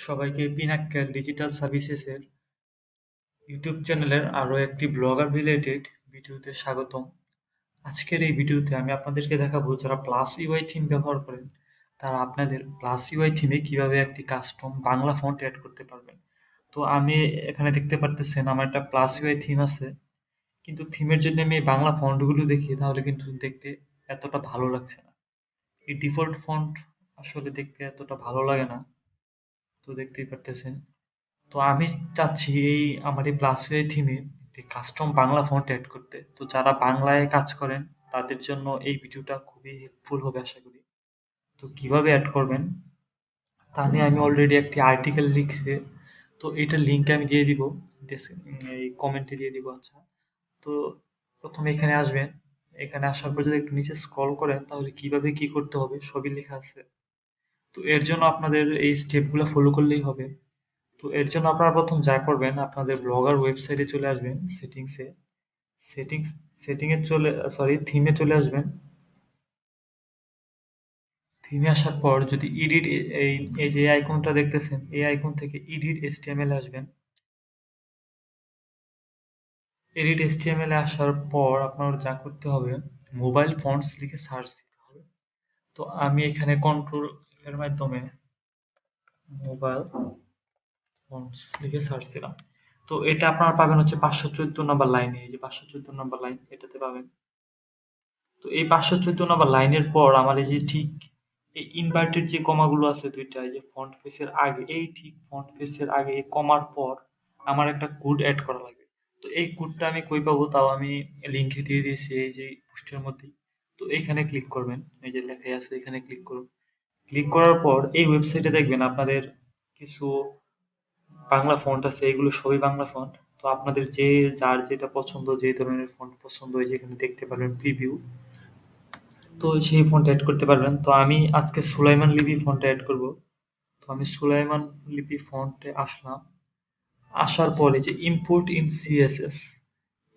সবাইকে পিনাক্কেল digital সার্ভিসেসের YouTube চ্যানেলের আরো একটি ব্লগার রিলেটেড ভিডিওতে স্বাগতম। আজকের এই ভিডিওতে আমি আপনাদেরকে দেখাবো যারা প্লাস ইউআই থিম ব্যবহার করেন তারা আপনাদের প্লাস ইউআই থিমে কিভাবে একটি কাস্টম বাংলা ফন্ট অ্যাড করতে পারবেন। তো আমি এখানে দেখতে পারতেছেন আমার একটা প্লাস ইউআই থিম আছে, কিন্তু থিমের জন্য আমি এই বাংলা ফন্টগুলো দেখি তাহলে কিন্তু দেখতে এতটা ভালো লাগছে না। এই ডিফল্ট ফন্ট আসলে দেখতে এতটা ভালো লাগে না, তো দেখতেই পারতেছেন। তো আমি চাচ্ছি আমার এই প্লাস ওয়ে থিমে একটি কাস্টম বাংলা ফন্ট অ্যাড করতে। তো যারা বাংলায় কাজ করেন তাদের জন্য এই ভিডিওটা খুবই হেল্পফুল হবে আশা করি। তো কিভাবে অ্যাড করবেন তা নিয়ে আমি অলরেডি একটি আর্টিকেল লিখছি। তো এটার লিঙ্ক আমি দিয়ে দিব, এই কমেন্টে দিয়ে দিব। আচ্ছা, তো প্রথমে এখানে আসবেন। এখানে আসার পর যদি একটু নিচে স্ক্রল করেন তাহলে কিভাবে কি করতে হবে সবই লেখা আছে। তো এর জন্য আপনাদের এই স্টেপগুলো ফলো করলেই হবে। তো এর জন্য আপনারা প্রথম যা করবেন আপনাদের ব্লগার ওয়েবসাইটে চলে আসবেন, সেটিংসে সেটিংস সেটিংয়ে চলে সরি থিমে চলে আসবেন। থিমে আসার পর যদি এডিট, এই এই যে আইকনটা দেখতেছেন এই আইকন থেকে এডিট এইচটিএমএল আসবেন। এডিট এইচটিএমএল এ আসার পর আপনার যা করতে হবে মোবাইল ফন্টস লিখে সার্চ দিতে হবে। তো আমি এখানে কন্ট্রোল এর মাধ্যমে মোবাইল ফন্টস লিখে সার্চ দিলাম। তো এটা আপনারা পাবেন হচ্ছে 514 নাম্বার লাইনে, এই যে 514 নাম্বার লাইন এটাতে পাবেন। তো এই 514 নাম্বার লাইনের পর আমার এই যে ঠিক এই ইনভার্টেড যে কমাগুলো আছে দুইটা, এই যে ফন্ট ফেসের আগে, এই ঠিক ফন্ট ফেসের আগে এই কমার পর আমার একটা কোড অ্যাড করা লাগবে। তো এই কোডটা আমি কই পাবো তাও আমি লিংকে দিয়ে দিয়েছি এই যে পোস্টের মধ্যেই। তো এখানে ক্লিক করবেন, এই যে লেখাই আছে এখানে ক্লিক করুন। ক্লিক করার পর এই ওয়েবসাইটে দেখবেন আপনাদের কিছু বাংলা ফন্ট আছে, এগুলো সবই বাংলা ফন্ট। তো আপনাদের যে যার যেটা পছন্দ, যে ধরনের ফন্ট পছন্দ হয় যেখানে দেখতে পারবেন প্রিভিউ, তো সেই ফন্ট অ্যাড করতে পারবেন। তো আমি আজকে সুলাইমান লিপি ফন্ট অ্যাড করব। তো আমি সুলাইমান লিপি ফন্টে আসলাম। আসার পরে যে ইম্পোর্ট ইন সিএসএস,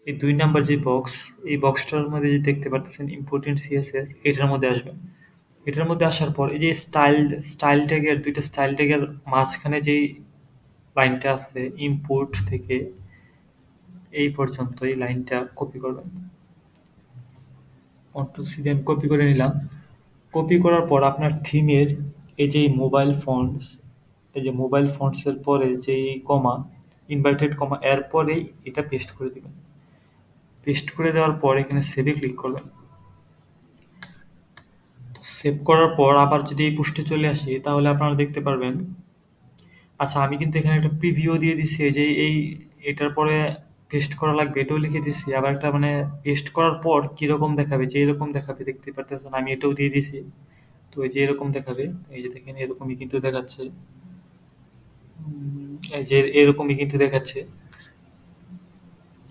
এই 2 নাম্বার যে বক্স, এই বক্সটার মধ্যে যে দেখতে পাচ্ছেন ইম্পোর্ট ইন সিএসএস, এটার মধ্যে আসবেন। এটার মধ্যে আসার পর এই যে স্টাইল ট্যাগের দুইটা স্টাইল ট্যাগের মাঝখানে যেই লাইনটা আছে ইম্পোর্ট থেকে এই পর্যন্ত এই লাইনটা কপি করবেন। কন্ট্রোল সি দিয়ে আমি কপি করে নিলাম। কপি করার পর আপনার থিমের এই যে মোবাইল ফন্টস, এই যে মোবাইল ফন্টসের পরে যে এই কমা, ইনভার্টেড কমা, এর পরেই এটা পেস্ট করে দিবেন। পেস্ট করে দেওয়ার পর এখানে সেভে ক্লিক করবেন। তো সেভ করার পর আবার যদি এই পোস্টে চলে আসি তাহলে আপনারা দেখতে পারবেন। আচ্ছা, আমি কিন্তু এখানে একটা প্রিভিউ দিয়ে দিচ্ছি, এই যে এটার পরে পেস্ট করা লাগবে এটাও লিখে দিচ্ছি। আবার একটা মানে পেস্ট করার পর কিরকম দেখাবে, যে এরকম দেখাবে দেখতে পারতেছেন, আমি এটাও দিয়ে দিছি। তো এই যে এরকম দেখাবে, এই যে দেখেন এরকমই কিন্তু দেখাচ্ছে। এই যে এরকমই কিন্তু দেখাচ্ছে।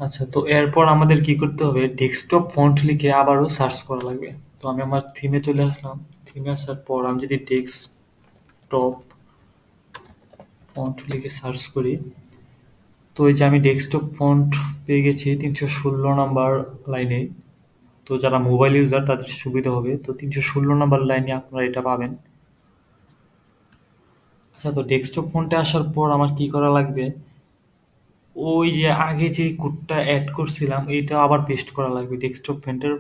আচ্ছা, তো এরপর আমাদের কি করতে হবে, ডেস্কটপ ফন্ট লিখে আবারও সার্চ করা লাগবে। তো আমি আমার থিমে চলে আসলাম। থিমে আসার পর আমি যদি ডেস্কটপ ফন্ট লিখে সার্চ করি, তো এই যে আমি ডেস্কটপ ফন্ট পেয়ে গেছি 316 নাম্বার লাইনে। তো যারা মোবাইল ইউজার তাদের সুবিধা হবে, তো 316 নাম্বার লাইনে আপনারা এটা পাবেন। আচ্ছা, তো ডেস্কটপ ফন্টে আসার পর আমার কি করা লাগবে, ওই যে আগে যে কোডটা অ্যাড করছিলাম এইটা আবার পেস্ট করা লাগবে ডেস্কটপ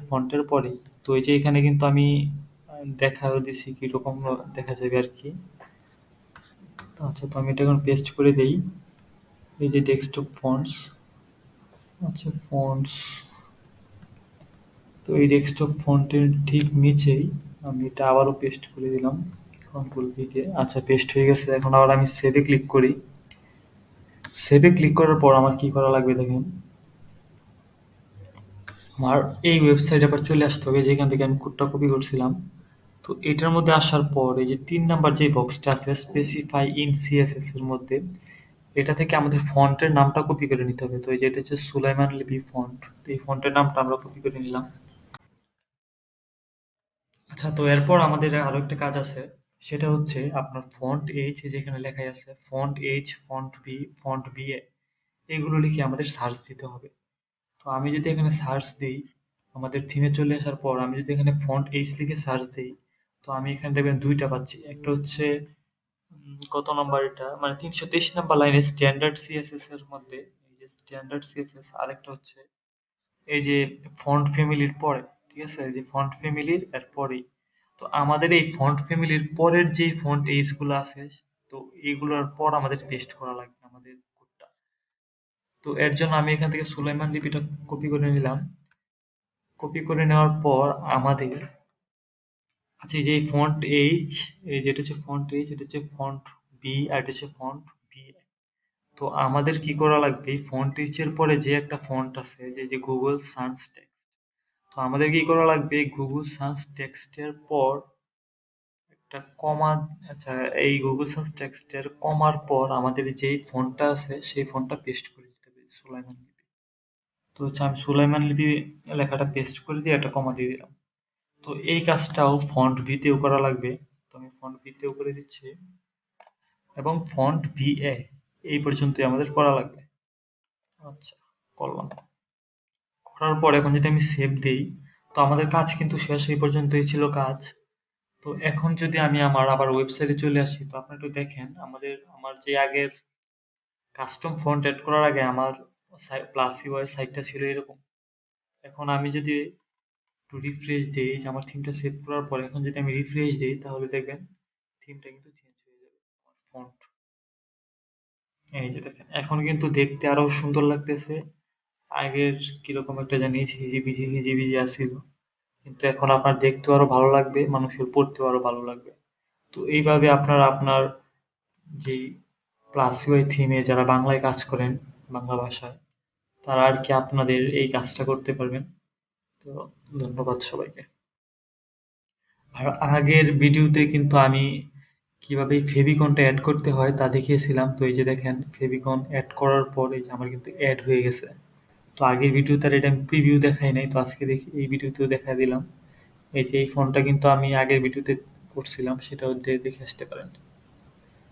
ফন্টের পরেই। তো এই যে এখানে কিন্তু আমি দেখাও দিছি কিরকম দেখা যাবে আর কি। তো আচ্ছা, তো আমি এটা এখন পেস্ট করে দেই। এই যে ডেস্কটপ ফন্টস, আচ্ছা ফন্টস, তো এই ডেস্কটপ ফন্টের ঠিক নিচেই আমি এটা আবারও পেস্ট করে দিলাম কন্ট্রোল ভি দিয়ে। আচ্ছা, পেস্ট হয়ে গেছে। এখন আবার আমি সেভে ক্লিক করি। সেভে ক্লিক করার পর আমার কি করা লাগবে দেখেন, আমার এই ওয়েবসাইটে আবার চলে আসতে হবে যেখান থেকে আমি কোডটা কপি করছিলাম। তো এটার মধ্যে আসার পর এই যে 3 নাম্বার যে বক্সটা আছে স্পেসিফাই ইন সিএসএস এর মধ্যে, এটা থেকে আমাদের ফন্টের নামটা কপি করে নিতে হবে। তো এই যে এটা হচ্ছে সুলাইমান লিপি ফন্ট, এই ফন্টের নামটা আমরা কপি করে নিলাম। আচ্ছা, তো এরপর আমাদের আরো একটা কাজ আছে, সেটা হচ্ছে আপনার ফন্ট এইজ, যেখানে লেখাই আছে ফন্ট এইজ, ফন্ট বি এগুলো লিখে আমাদের সার্চ দিতে হবে। তো আমি যদি এখানে সার্চ দিই, আমাদের থিমে চলে আসার পর আমি যদি এখানে ফন্ট এইজ লিখে সার্চ দিই, তো আমি এখানে দেখবেন দুইটা পাচ্ছি। একটা হচ্ছে কত নাম্বার এটা, মানে 323 নাম্বার লাইনে স্ট্যান্ডার্ড সিএসএস এর মধ্যে এই যে স্ট্যান্ডার্ড সিএসএস, আরেকটা হচ্ছে এই যে ফন্ট ফ্যামিলির পরে, ঠিক আছে, এই যে ফন্ট ফ্যামিলির এর পরেই। তো আমাদের এই ফন্ট ফ্যামিলির পরের যে ফন্ট এইজ গুলো আছে, তো এইগুলোর পর আমাদের পেস্ট করা লাগবে আমাদের কোডটা। তো এর জন্য আমি এখান থেকে সুলাইমান লিপিটা কপি করে নিলাম। কপি করে নেওয়ার পর আমাদের, আচ্ছা, এই যে ফন্ট এইচ, এই যেটা হচ্ছে ফন্ট এইচ, এটা হচ্ছে ফন্ট বি, আর এটা হচ্ছে ফন্ট বি। তো আমাদের কি করা লাগবে, ফন্ট এইচ এর পরে যে একটা ফন্ট আছে, যে যে গুগল সান্স টেক্সট, তো আমাদের কি করা লাগবে, গুগল সান্স টেক্সটের পর একটা কমা। আচ্ছা, এই গুগল সার্চ টেক্সটের কমার পর আমাদের যেই ফন্টটা আছে সেই ফন্টটা পেস্ট করে দিতে হবে, সুলাইমান লিপি। তো হচ্ছে আমি সুলাইমান লিপি লেখাটা পেস্ট করে দিয়ে একটা কমা দিয়ে দিলাম। তো এই কাজটাও ফন্ট ভিতেও করা লাগবে। তো আমি ফন্ট ভিতেও করে দিচ্ছি, এবং ফন্ট ভিএ এই পর্যন্তই আমাদের করা লাগবে। আচ্ছা, করলাম। করার পর এখন যদি আমি সেভ দিই, তো আমাদের কাজ কিন্তু শেষ, এই পর্যন্তই ছিল কাজ। তো এখন যদি আমি আমার আবার ওয়েবসাইটে চলে আসি, তো আপনি একটু দেখেন আমার যে আগের কাস্টম ফন্ট এড করার আগে আমার প্লাস ইউআই সাইটটা ছিল এরকম। এখন আমি যদি একটু রিফ্রেশ দিই, যে আমার থিমটা সেভ করার পর এখন যদি আমি রিফ্রেশ দিই, তাহলে দেখবেন থিমটা কিন্তু চেঞ্জ হয়ে যাবে, ফন্ট। এই যে দেখেন, এখন কিন্তু দেখতে আরো সুন্দর লাগতেছে। আগের কিরকম একটা জানি হিজিবিজি হিজিবিজি আসছিল, কিন্তু এখন আপনার দেখতেও আরো ভালো লাগবে, মানুষের পড়তেও আরো ভালো লাগবে। তো এইভাবে আপনারা আপনার যেই প্লাস ইউআই থিমে যারা বাংলায় কাজ করেন, বাংলা ভাষায়, তারা আর কি আপনাদের এই কাজটা করতে পারবেন। তো ধন্যবাদ সবাইকে। আর আগের ভিডিওতে কিন্তু আমি কিভাবে ফেভিকনটা অ্যাড করতে হয় তা দেখিয়েছিলাম। তো এই যে দেখেন, ফেভিকন অ্যাড করার পর এই যে আমার কিন্তু অ্যাড হয়ে গেছে। তো আগের ভিডিওতে আর এটা আমি প্রিভিউ দেখাই নাই, তো আজকে দেখি এই ভিডিওতেও দেখা দিলাম। এই যে এই ফোনটা কিন্তু আমি আগের ভিডিওতে করছিলাম, সেটাও দেখে আসতে পারেন।